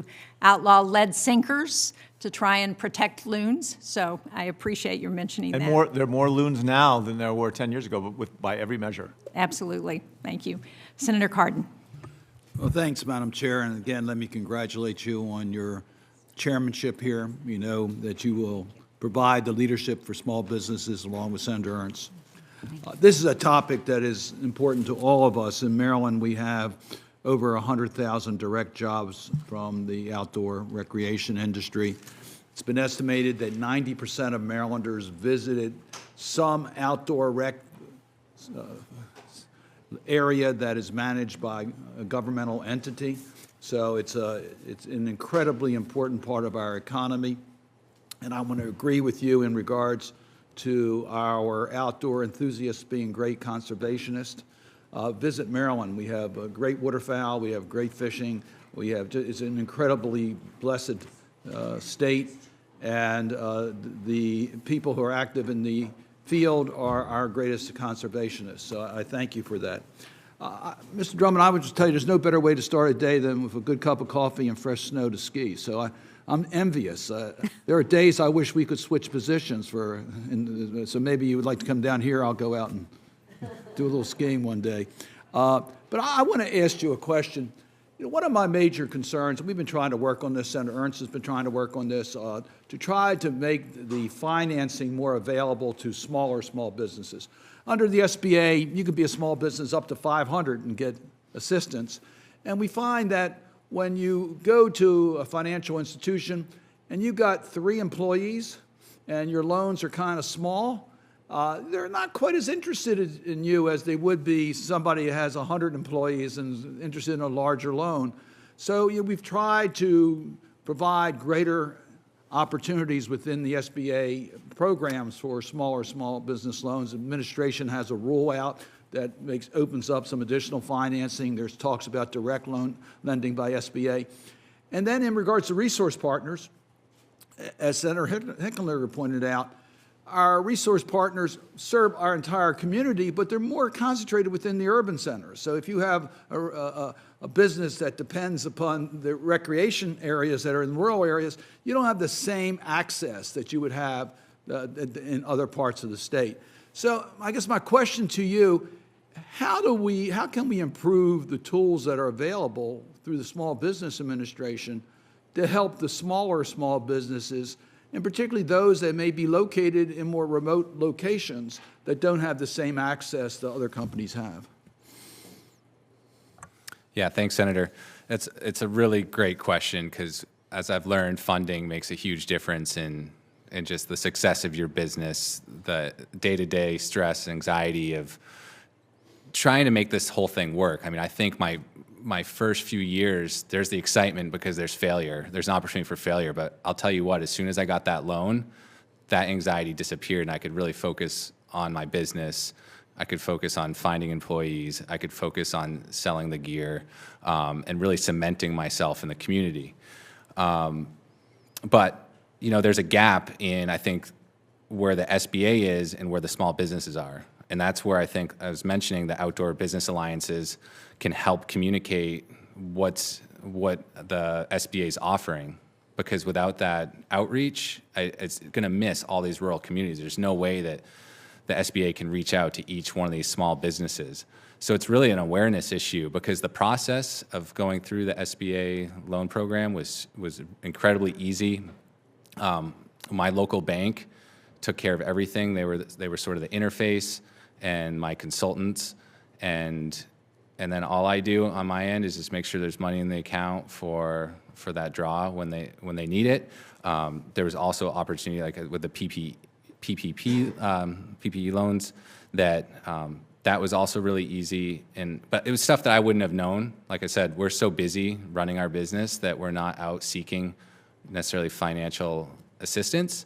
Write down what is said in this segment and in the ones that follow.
to outlaw lead sinkers to try and protect loons. So I appreciate your mentioning that. And there are more loons now than there were 10 years ago, but by every measure. Absolutely. Thank you. Senator Cardin. Well, thanks, Madam Chair. And again, let me congratulate you on your chairmanship here. You know that you will provide the leadership for small businesses along with Senator Ernst. This is a topic that is important to all of us. In Maryland, we have over 100,000 direct jobs from the outdoor recreation industry. It's been estimated that 90% of Marylanders visited some outdoor rec area that is managed by a governmental entity. So it's an incredibly important part of our economy. And I want to agree with you in regards to our outdoor enthusiasts being great conservationists. Visit Maryland. We have great waterfowl. We have great fishing. It's an incredibly blessed state. And the people who are active in the field are our greatest conservationists. So I thank you for that. Mr. Drummond, I would just tell you there's no better way to start a day than with a good cup of coffee and fresh snow to ski. So I'm envious. There are days I wish we could switch positions so maybe you would like to come down here. I'll go out and do a little skiing one day. But I want to ask you a question. You know, one of my major concerns, and we've been trying to work on this, Senator Ernst has been trying to work on this, to try to make the financing more available to small businesses. Under the SBA, you could be a small business up to 500 and get assistance. And we find that when you go to a financial institution and you've got 3 employees and your loans are kind of small, they're not quite as interested in you as they would be somebody who has 100 employees and is interested in a larger loan. So we've tried to provide greater opportunities within the SBA programs for small business loans. Administration has a rule out that opens up some additional financing. There's talks about direct loan lending by SBA. And then in regards to resource partners, as Senator Hickenlooper pointed out, our resource partners serve our entire community, but they're more concentrated within the urban centers. So if you have a business that depends upon the recreation areas that are in rural areas, you don't have the same access that you would have in other parts of the state. So I guess my question to you, how can we improve the tools that are available through the Small Business Administration to help the smaller small businesses, and particularly those that may be located in more remote locations that don't have the same access that other companies have? Yeah, thanks, Senator. It's a really great question because, as I've learned, funding makes a huge difference in just the success of your business, the day-to-day stress, anxiety of trying to make this whole thing work. I mean, I think my first few years, there's the excitement because there's failure. There's an opportunity for failure, but I'll tell you what, as soon as I got that loan, that anxiety disappeared and I could really focus on my business. I could focus on finding employees. I could focus on selling the gear and really cementing myself in the community. But, you know, there's a gap in, I think, where the SBA is and where the small businesses are. And that's where I think, I was mentioning, the outdoor business alliances can help communicate what the SBA is offering. Because without that outreach, it's going to miss all these rural communities. There's no way that the SBA can reach out to each one of these small businesses. So it's really an awareness issue because the process of going through the SBA loan program was incredibly easy. My local bank took care of everything. They were sort of the interface and my consultants, and then all I do on my end is just make sure there's money in the account for that draw when they need it. There was also opportunity, like with the PPP loans, that was also really easy. But it was stuff that I wouldn't have known. Like I said, we're so busy running our business that we're not out seeking necessarily financial assistance.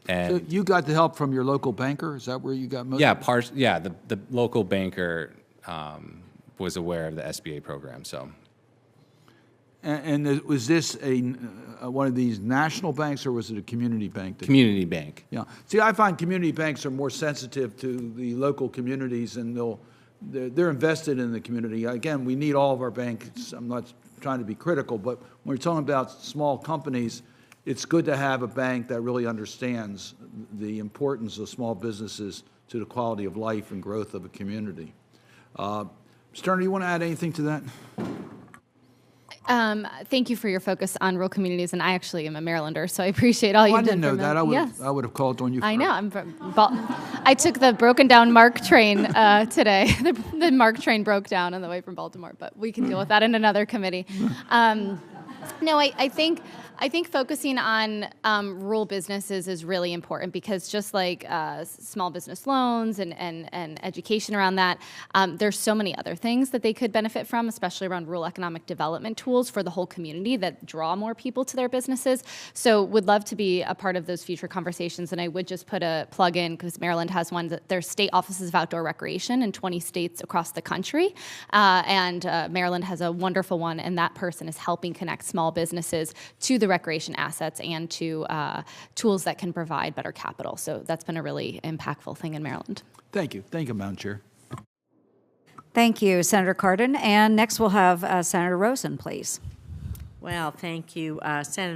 And so you got the help from your local banker? Is that where you got most? Yeah, the local banker was aware of the SBA program. So. And was this one of these national banks, or was it a community bank? Community bank. Yeah. See, I find community banks are more sensitive to the local communities, and they're invested in the community. Again, we need all of our banks. I'm not trying to be critical, but when we're talking about small companies, it's good to have a bank that really understands the importance of small businesses to the quality of life and growth of a community. Mr. Turner, you want to add anything to that? Thank you for your focus on rural communities, and I actually am a Marylander, so I appreciate all you've I done. didn't know that. Yes. I would have called on you first. I know. I took the broken down MARC train today. The MARC train broke down on the way from Baltimore, but we can deal with that in another committee. No, I think focusing on rural businesses is really important because just like small business loans and education around that, there's so many other things that they could benefit from, especially around rural economic development tools for the whole community that draw more people to their businesses. So would love to be a part of those future conversations. And I would just put a plug in because Maryland has one that there's state offices of outdoor recreation in 20 states across the country. And Maryland has a wonderful one, and that person is helping connect small businesses to the recreation assets and to tools that can provide better capital. So that's been a really impactful thing in Maryland. Thank you. Thank you, Madam Chair. Thank you, Senator Cardin. And next we'll have Senator Rosen, please. Well, thank you, Senator.